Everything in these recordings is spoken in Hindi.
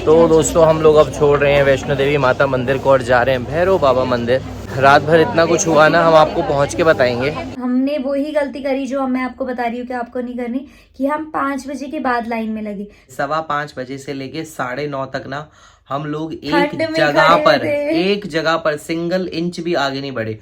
तो दोस्तों हम लोग अब छोड़ रहे हैं वैष्णो देवी माता मंदिर को और जा रहे हैं भैरव बाबा मंदिर। रात भर इतना कुछ हुआ ना, हम आपको पहुंच के बताएंगे। हमने वही गलती करी जो मैं आपको बता रही हूँ कि आपको नहीं करनी, कि हम 5 बजे के बाद लाइन में लगे। 5:15 बजे से लेके 9:30 तक ना हम लोग ठंड में खड़े थे। एक जगह पर सिंगल इंच भी आगे नहीं बढ़े।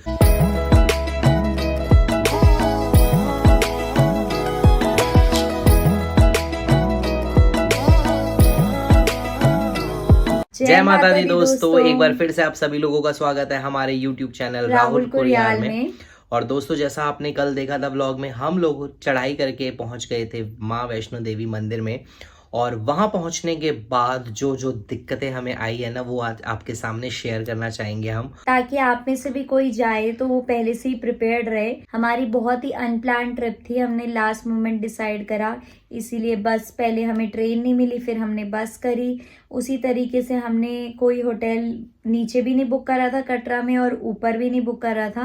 जय माता दी दोस्तों, एक बार फिर से आप सभी लोगों का स्वागत है हमारे YouTube चैनल राहुल कुरियाल में। और दोस्तों जैसा आपने कल देखा था व्लॉग में, हम लोग चढ़ाई करके पहुंच गए थे माँ वैष्णो देवी मंदिर में। और वहां पहुंचने के बाद जो जो दिक्कतें हमें आई है ना, वो आज आपके सामने शेयर करना चाहेंगे हम, ताकि आप में से भी कोई जाए तो वो पहले से ही प्रिपेयर्ड रहे। हमारी बहुत ही अनप्लान ट्रिप थी, हमने लास्ट मोमेंट डिसाइड करा, इसीलिए बस पहले हमें ट्रेन नहीं मिली, फिर हमने बस करी। उसी तरीके से हमने कोई होटल नीचे भी नहीं बुक करा था कटरा में, और ऊपर भी नहीं बुक करा था।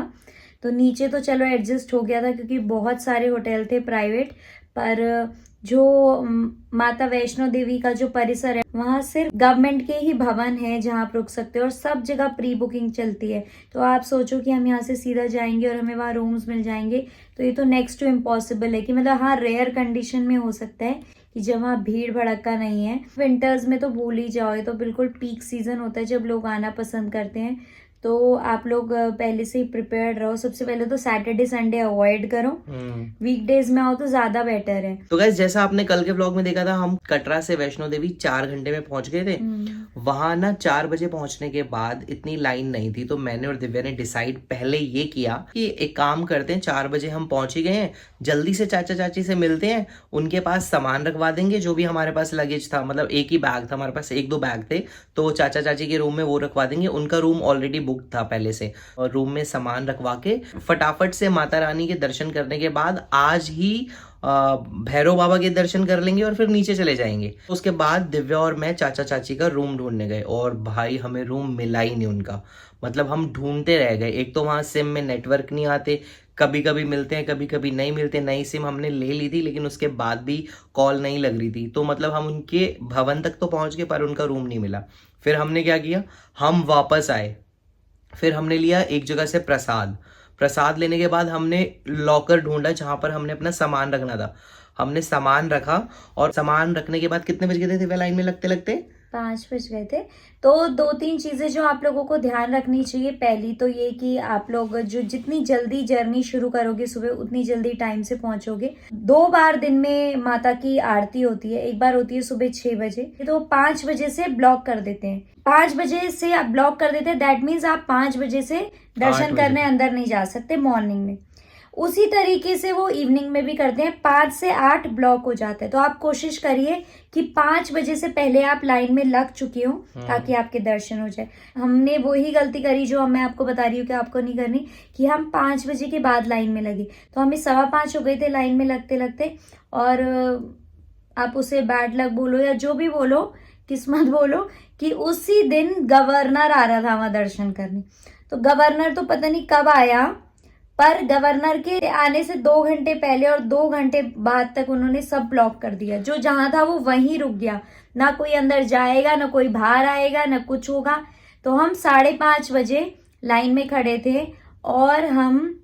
तो नीचे तो चलो एडजस्ट हो गया था क्योंकि बहुत सारे होटल थे प्राइवेट, पर जो माता वैष्णो देवी का जो परिसर है वहाँ सिर्फ गवर्नमेंट के ही भवन है जहाँ आप रुक सकते हो, और सब जगह प्री बुकिंग चलती है। तो आप सोचो कि हम यहाँ से सीधा जाएंगे और हमें वहाँ रूम्स मिल जाएंगे, तो ये तो नेक्स्ट टू इम्पॉसिबल है। कि मतलब हाँ, रेयर कंडीशन में हो सकता है कि जब वहाँ भीड़ भड़का नहीं है। विंटर्स में तो भूल ही जाओ, ये तो बिल्कुल पीक सीजन होता है जब लोग आना पसंद करते हैं। तो आप लोग पहले से ही प्रिपेयर्ड रहो। सबसे पहले तो सैटरडे संडे अवॉइड करो, वीकडेज में आओ तो ज्यादा बेटर है। तो गाइस जैसा आपने कल के व्लॉग में देखा था, हम कटरा से वैष्णो देवी 4 घंटे में पहुंच गए थे। वहां ना 4 बजे पहुंचने के बाद इतनी लाइन नहीं थी, तो मैंने और दिव्या ने डिसाइड पहले ये किया कि एक काम करते हैं, 4 बजे हम पहुंच ही गए हैं, जल्दी से चाचा चाची से मिलते हैं, उनके पास सामान रखवा देंगे, जो भी हमारे पास लगेज था, मतलब एक ही बैग था हमारे पास, 1-2 बैग थे, तो चाचा चाची के रूम में वो रखवा देंगे। उनका रूम ऑलरेडी बुक था पहले से, और रूम में सामान रखवा के फटाफट से माता रानी के दर्शन करने के बाद आज ही भैरव बाबा के दर्शन कर लेंगे और फिर नीचे चले जाएंगे। उसके बाद दिव्या और मैं चाचा चाची का रूम ढूंढने गए, और भाई हमें रूम मिला ही नहीं उनका। मतलब हम ढूंढते रह गए। एक तो वहां सिम में नेटवर्क नहीं आते, कभी कभी मिलते हैं कभी कभी नहीं मिलते। नई सिम हमने ले ली थी लेकिन उसके बाद भी कॉल नहीं लग रही थी। तो मतलब हम उनके भवन तक तो पहुंच गए पर उनका रूम नहीं मिला। फिर हमने क्या किया, हम वापस आए। फिर हमने लिया एक जगह से प्रसाद लेने के बाद हमने लॉकर ढूंढा जहां पर हमने अपना सामान रखना था। हमने सामान रखा, और सामान रखने के बाद कितने बज गए थे वह लाइन में लगते लगते 5 बज गए थे। तो 2-3 चीजें जो आप लोगों को ध्यान रखनी चाहिए। पहली तो ये कि आप लोग जो जितनी जल्दी जर्नी शुरू करोगे सुबह, उतनी जल्दी टाइम से पहुंचोगे। 2 बार दिन में माता की आरती होती है। एक बार होती है सुबह 6 बजे, तो 5 बजे से ब्लॉक कर देते हैं। 5 बजे से आप ब्लॉक कर देते हैं, दैट मीन्स आप 5 बजे से दर्शन करने अंदर नहीं जा सकते मॉर्निंग में। उसी तरीके से वो इवनिंग में भी करते हैं, 5 से 8 ब्लॉक हो जाता है। तो आप कोशिश करिए कि 5 बजे से पहले आप लाइन में लग चुके हो ताकि आपके दर्शन हो जाए। हमने वही गलती करी जो मैं आपको बता रही हूँ कि आपको नहीं करनी, कि हम 5 बजे के बाद लाइन में लगे। तो हमें 5:15 हो गए थे लाइन में लगते लगते। और आप उसे बैड लक बोलो या जो भी बोलो, किस्मत बोलो, कि उसी दिन गवर्नर आ रहा था वहां दर्शन करने। तो गवर्नर तो पता नहीं कब आया, पर गवर्नर के आने से 2 घंटे पहले और 2 घंटे बाद तक उन्होंने सब ब्लॉक कर दिया। जो जहां था वो वहीं रुक गया, ना कोई अंदर जाएगा ना कोई बाहर आएगा ना कुछ होगा। तो हम 5:30 बजे लाइन में खड़े थे, और हम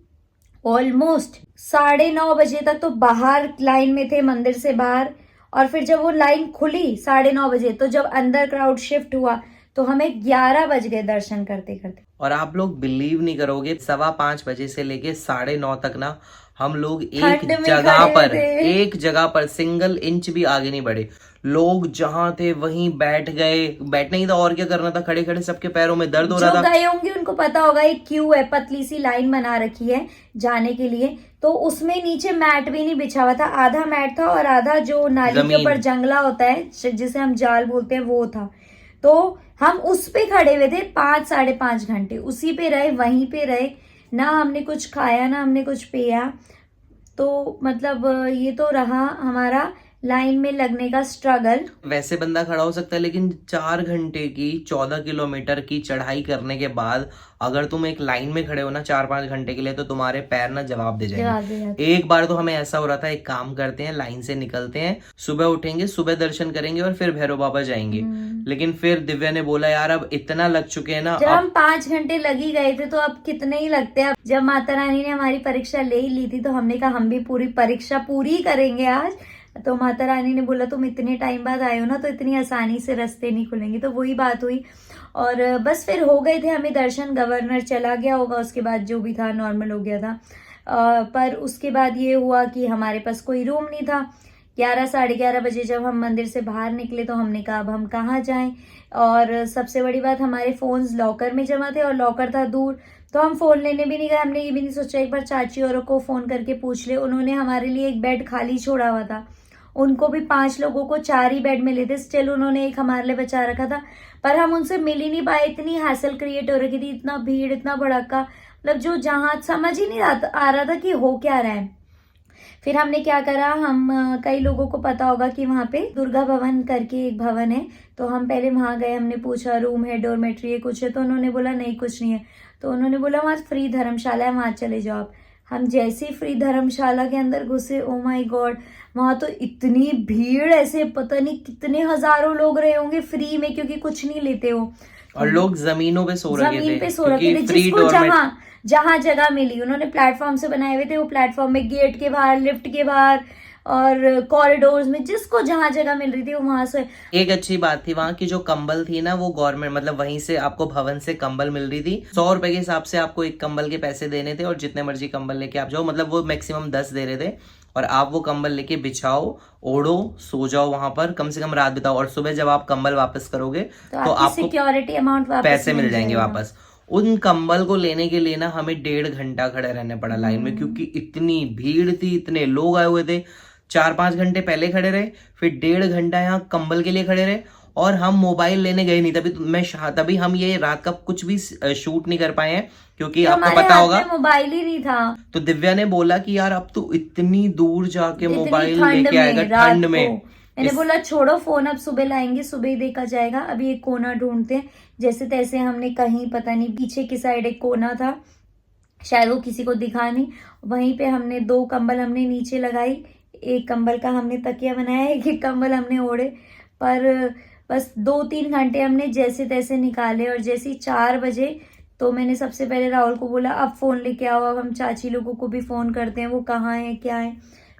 ऑलमोस्ट 9:30 बजे तक तो बाहर लाइन में थे, मंदिर से बाहर। और फिर जब वो लाइन खुली 9:30 बजे, तो जब अंदर क्राउड शिफ्ट हुआ तो हमें 11 बज गए दर्शन करते करते। और आप लोग बिलीव नहीं करोगे, 5:15 बजे से लेके 9:30 तक ना हम लोग एक जगह पर सिंगल इंच भी आगे नहीं बढ़े। लोग जहां थे वहीं बैठ गए। बैठना ही था, और क्या करना था, खड़े खड़े सबके पैरों में दर्द हो रहा था। जो गए होंगे उनको पता होगा एक क्यू है, पतली सी लाइन बना रखी है जाने के लिए। तो उसमें नीचे मैट भी नहीं बिछा हुआ था, आधा मैट था और आधा जो नाली के ऊपर जंगला होता है जिसे हम जाल बोलते हैं वो था। तो हम उस पे खड़े हुए थे 5-5.5 घंटे, उसी पे रहे, वहीं पे रहे। ना हमने कुछ खाया ना हमने कुछ पिया। तो मतलब ये तो रहा हमारा लाइन में लगने का स्ट्रगल। वैसे बंदा खड़ा हो सकता है, लेकिन 4 घंटे की 14 किलोमीटर की चढ़ाई करने के बाद अगर तुम एक लाइन में खड़े हो ना 4-5 घंटे के लिए, तो तुम्हारे पैर ना जवाब दे जाएंगे। एक बार तो हमें ऐसा हो रहा था, एक काम करते हैं, लाइन से निकलते हैं, सुबह उठेंगे, सुबह दर्शन करेंगे और फिर भैरव बाबा जाएंगे। लेकिन फिर दिव्या ने बोला यार अब इतना लग चुके हैं ना, जब हम 5 घंटे लगी गए थे तो अब कितने ही लगते हैं। जब माता रानी ने हमारी परीक्षा ले ही ली थी तो हमने कहा हम भी पूरी परीक्षा पूरी करेंगे आज। तो माता रानी ने बोला तुम इतने टाइम बाद आए हो ना, तो इतनी आसानी से रास्ते नहीं खुलेंगे। तो वही बात हुई और बस फिर हो गए थे हमें दर्शन। गवर्नर चला गया होगा, उसके बाद जो भी था नॉर्मल हो गया था। पर उसके बाद ये हुआ कि हमारे पास कोई रूम नहीं था। 11-11:30 बजे जब हम मंदिर से बाहर निकले तो हमने कहा अब हम कहाँ जाएं। और सबसे बड़ी बात, हमारे फोन्स लॉकर में जमा थे और लॉकर था दूर, तो हम फोन लेने भी नहीं गए। हमने ये भी नहीं सोचा एक बार चाची औरों को फोन करके पूछ ले। उन्होंने हमारे लिए एक बेड खाली छोड़ा हुआ था, उनको भी 5 लोगों को 4 ही बेड मिले थे। स्टिल उन्होंने एक हमारे लिए बचा रखा था, पर हम उनसे मिल ही नहीं पाए। इतनी हैसल क्रिएट हो रही थी, इतना भीड़, इतना भड़का, मतलब जो जहाँ समझ ही नहीं आ रहा था कि हो क्या रहा है। फिर हमने क्या करा, हम कई लोगों को पता होगा कि वहाँ पे दुर्गा भवन करके एक भवन है, तो हम पहले वहाँ गए। हमने पूछा रूम है, डोरमेट्री है, कुछ है? तो उन्होंने बोला नहीं कुछ नहीं है। तो उन्होंने बोला वहाँ फ्री धर्मशाला है, वहाँ चले जाओ आप। हम जैसे ही फ्री धर्मशाला के अंदर घुसे, ओ माय गॉड, वहां तो इतनी भीड़, ऐसे पता नहीं कितने हजारों लोग रहे होंगे फ्री में, क्योंकि कुछ नहीं लेते हो। और लोग जमीनों पे सो रखे थे, जमीन पे सो रखे थे, जिसको जहाँ जगह मिली। उन्होंने प्लेटफॉर्म से बनाए हुए थे, वो प्लेटफॉर्म में, गेट के बाहर, लिफ्ट के बाहर और कॉरिडोर्स में, जिसको जहाँ जगह मिल रही थी वो वहां से। एक अच्छी बात थी वहाँ की, जो कंबल थी ना वो गवर्नमेंट, मतलब वहीं से आपको भवन से कंबल मिल रही थी। 100 रुपए के हिसाब से आपको एक कंबल के पैसे देने थे और जितने मर्जी कंबल लेके आप जाओ, मतलब वो मैक्सिमम 10 दे रहे थे। और आप वो कंबल लेके बिछाओ, ओढ़ो, सो जाओ वहां पर, कम से कम रात बिताओ, और सुबह जब आप कंबल वापस करोगे तो आपको सिक्योरिटी अमाउंट पैसे मिल जाएंगे वापस। उन कंबल को लेने के लिए ना हमें 1.5 घंटा खड़े रहने पड़ा लाइन में, क्योंकि इतनी भीड़ थी, इतने लोग आए हुए थे। 4-5 घंटे पहले खड़े रहे, फिर 1.5 घंटा यहाँ कंबल के लिए खड़े रहे, और हम मोबाइल लेने गए नहीं। तभी हम ये रात का कुछ भी शूट नहीं कर पाए हैं, क्योंकि आपको पता होगा मोबाइल ही नहीं था। तो दिव्या ने बोला कि यार अब तू इतनी दूर जाके मोबाइल लेके आएगा ठंड में। मैंने बोला छोड़ो फोन, अब सुबह लाएंगे, सुबह ही देखा जाएगा। अभी एक कोना ढूंढते हैं। जैसे तैसे हमने कहीं, पता नहीं पीछे की साइड एक कोना था, शायद वो किसी को दिखा नहीं, वहीं पे हमने 2 कंबल हमने नीचे लगाई। एक कंबल का हमने तकिया बनाया, एक कंबल हमने ओढ़े। पर बस 2-3 घंटे हमने जैसे तैसे निकाले। और जैसे ही 4 बजे तो मैंने सबसे पहले राहुल को बोला अब फोन लेके आओ, अब हम चाची लोगों को भी फोन करते हैं, वो कहाँ है क्या है।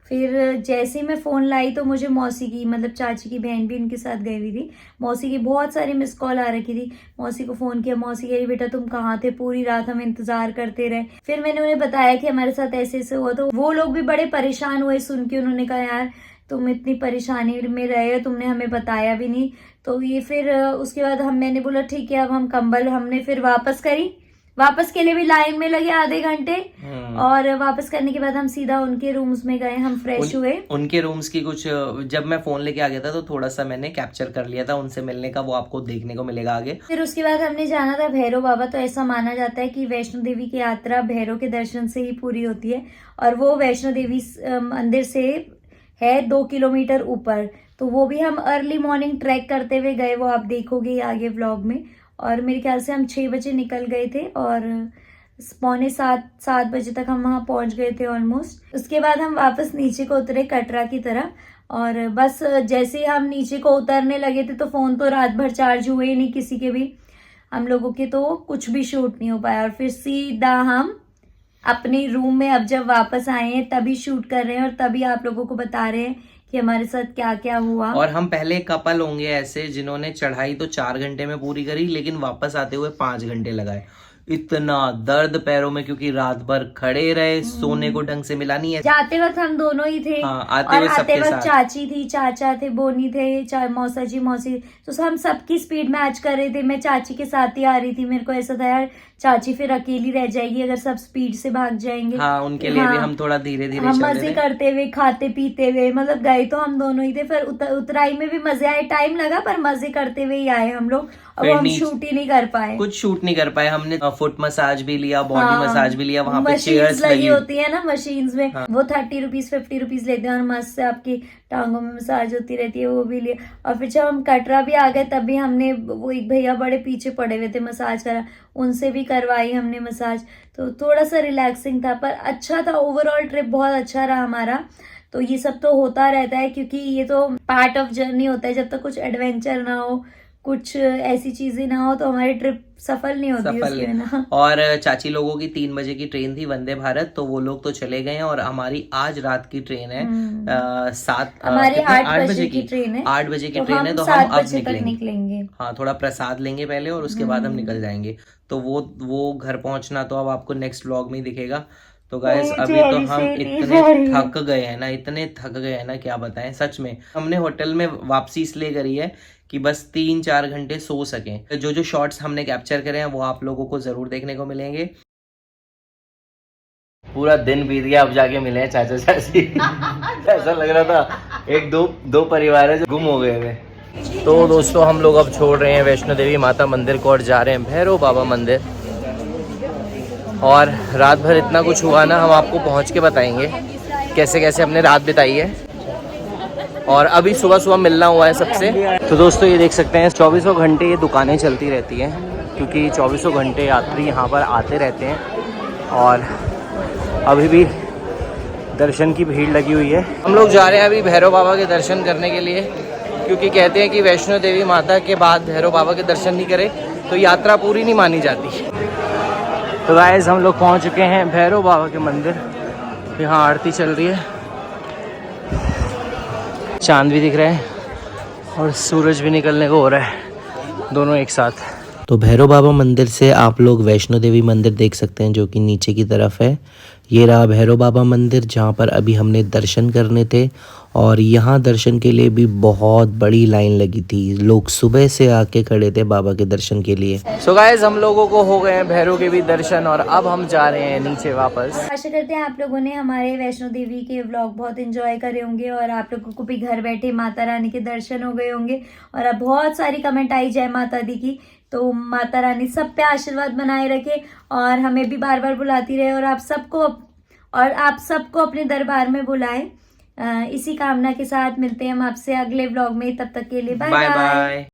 फिर जैसे ही मैं फोन लाई तो मुझे मौसी की, मतलब चाची की बहन भी इनके साथ गई हुई थी, मौसी की बहुत सारी मिस कॉल आ रखी थी। मौसी को फोन किया, मौसी कह रही बेटा तुम कहाँ थे, पूरी रात हम इंतजार करते रहे। फिर मैंने उन्हें बताया कि हमारे साथ ऐसे ऐसे हुआ, तो वो लोग भी बड़े परेशान हुए सुन के। उन्होंने कहा यार तुम इतनी परेशानी में रहे हो, तुमने हमें बताया भी नहीं। तो ये फिर उसके बाद मैंने बोला ठीक है अब हम कंबल हमने फिर वापस करी। वापस के लिए भी लाइन में लगे आधे घंटे, और वापस करने के बाद हम सीधा उनके रूम्स में गए, हम फ्रेश हुए। उनके रूम्स की कुछ, जब मैं फोन लेके आ गया था तो थोड़ा सा मैंने कैप्चर कर लिया था उनसे मिलने का, वो आपको देखने को मिलेगा आगे। फिर उसके बाद हमने जाना था भैरव बाबा। तो ऐसा माना जाता है कि वैष्णो देवी की यात्रा भैरव के दर्शन से ही पूरी होती है, और वो वैष्णो देवी मंदिर से है 2 किलोमीटर ऊपर। तो वो भी हम अर्ली मॉर्निंग ट्रैक करते हुए गए, वो आप देखोगे आगे व्लॉग में। और मेरे ख्याल से हम 6 बजे निकल गए थे और 6:45-7 बजे तक हम वहाँ पहुँच गए थे ऑलमोस्ट। उसके बाद हम वापस नीचे को उतरे कटरा की तरफ, और बस जैसे ही हम नीचे को उतरने लगे थे तो फोन तो रात भर चार्ज हुए ही नहीं किसी के भी, हम लोगों के, तो कुछ भी शूट नहीं हो पाया। और फिर सीधा हम अपने रूम में अब जब वापस आए हैं तभी शूट कर रहे हैं, और तभी आप लोगों को बता रहे हैं कि हमारे साथ क्या क्या हुआ। और हम पहले कपल होंगे ऐसे जिन्होंने चढ़ाई तो 4 घंटे में पूरी करी, लेकिन वापस आते हुए 5 घंटे लगाए। इतना दर्द पैरों में, क्योंकि रात भर खड़े रहे, सोने को ढंग से मिला नहीं है। जाते वक्त हम दोनों ही थे, आते वक्त चाची थी, चाचा थे, बोनी थे, मौसा जी, मौसी, तो हम सबकी स्पीड मैच कर रहे थे। मैं चाची के साथ ही आ रही थी, मेरे को ऐसा था यार चाची फिर अकेली रह जाएगी अगर सब स्पीड से भाग जाएंगे। उनके लिए भी हम थोड़ा धीरे धीरे हम मजे करते हुए, खाते पीते हुए, मतलब गए तो हम दोनों ही थे। फिर उतराई में भी मजे आए, टाइम लगा पर मजे करते हुए ही आए हम लोग, और हम शूट ही नहीं कर पाए, कुछ शूट नहीं कर पाए। हमने फुट मसाज भी लिया, बॉडी हाँ, मसाज भी लिया, वहाँ पे मशीन्स चेयर्स लगी लगी होती है ना, मशीन्स में हाँ। वो 30 रुपीज लेते हैं और मस्त से आपकी टांगों में मसाज होती रहती है, वो भी लिए। और फिर जब हम कटरा भी आ गए तब भी हमने, वो एक भैया बड़े पीछे पड़े हुए थे मसाज करा, उनसे भी करवाई हमने मसाज। तो थोड़ा सा रिलैक्सिंग था, पर अच्छा था, ओवरऑल ट्रिप बहुत अच्छा रहा हमारा। तो ये सब तो होता रहता है क्योंकि ये तो पार्ट ऑफ जर्नी होता है, जब तक कुछ एडवेंचर ना हो, कुछ ऐसी चीजें ना हो तो हमारी ट्रिप सफल नहीं होती सफल उसके बिना। और चाची लोगों की 3 बजे की ट्रेन थी वंदे भारत, तो वो लोग तो चले गए हैं और हमारी आज रात की ट्रेन है हमारी 8 बजे की ट्रेन है। 8 बजे की तो ट्रेन है, हम तो 7 हम अब बजे तक निकलेंगे। हाँ, थोड़ा प्रसाद लेंगे पहले और उसके बाद हम निकल जाएंगे। तो वो घर पहुंचना तो अब आपको नेक्स्ट व्लॉग में ही दिखेगा। तो गाइस अभी तो हम इतने थक गए हैं ना, इतने थक गए हैं ना, क्या बताएं। सच में हमने होटल में वापसी इसलिए करी है कि बस 3-4 घंटे सो सकें। जो जो शॉट्स हमने कैप्चर करे हैं वो आप लोगों को जरूर देखने को मिलेंगे। पूरा दिन बीत गया, अब जाके मिले हैं चाचा चाची। ऐसा लग रहा था एक दो परिवार है जो गुम हो गए थे। तो दोस्तों हम लोग अब छोड़ रहे हैं वैष्णो देवी माता मंदिर को और जा रहे हैं भैरव बाबा मंदिर। और रात भर इतना कुछ हुआ ना, हम आपको पहुंच के बताएंगे कैसे कैसे हमने रात बिताई है। और अभी सुबह मिलना हुआ है सबसे। तो दोस्तों ये देख सकते हैं 24 घंटे ये दुकानें चलती रहती हैं, क्योंकि 24 घंटे यात्री यहाँ पर आते रहते हैं। और अभी भी दर्शन की भीड़ लगी हुई है। हम लोग जा रहे हैं अभी भैरव बाबा के दर्शन करने के लिए, क्योंकि कहते हैं कि वैष्णो देवी माता के बाद भैरव बाबा के दर्शन नहीं करे तो यात्रा पूरी नहीं मानी जाती। तो गाइस हम लोग पहुँच चुके हैं भैरव बाबा के मंदिर। यहाँ आरती चल रही है, चांद भी दिख रहा है और सूरज भी निकलने को हो रहा है, दोनों एक साथ। तो भैरव बाबा मंदिर से आप लोग वैष्णो देवी मंदिर देख सकते हैं, जो कि नीचे की तरफ है। ये रहा भैरव बाबा मंदिर, जहाँ पर अभी हमने दर्शन करने थे। और यहाँ दर्शन के लिए भी बहुत बड़ी लाइन लगी थी, लोग सुबह से आके खड़े थे बाबा के दर्शन के लिए। सो गाइस हम लोगों को हो गए हैं भैरव के भी दर्शन और अब हम जा रहे हैं नीचे वापस। आशा करते हैं आप लोगों ने हमारे वैष्णो देवी के व्लॉग बहुत एंजॉय करे होंगे और आप लोगों को भी घर बैठे माता रानी के दर्शन हो गए होंगे। और अब बहुत सारी कमेंट आई जय माता दी की। तो माता रानी सब पे आशीर्वाद बनाए रखे और हमें भी बार बार बुलाती रहे और आप सबको अपने दरबार में बुलाए। इसी कामना के साथ मिलते हैं हम आपसे अगले व्लॉग में। तब तक के लिए बाय बाय।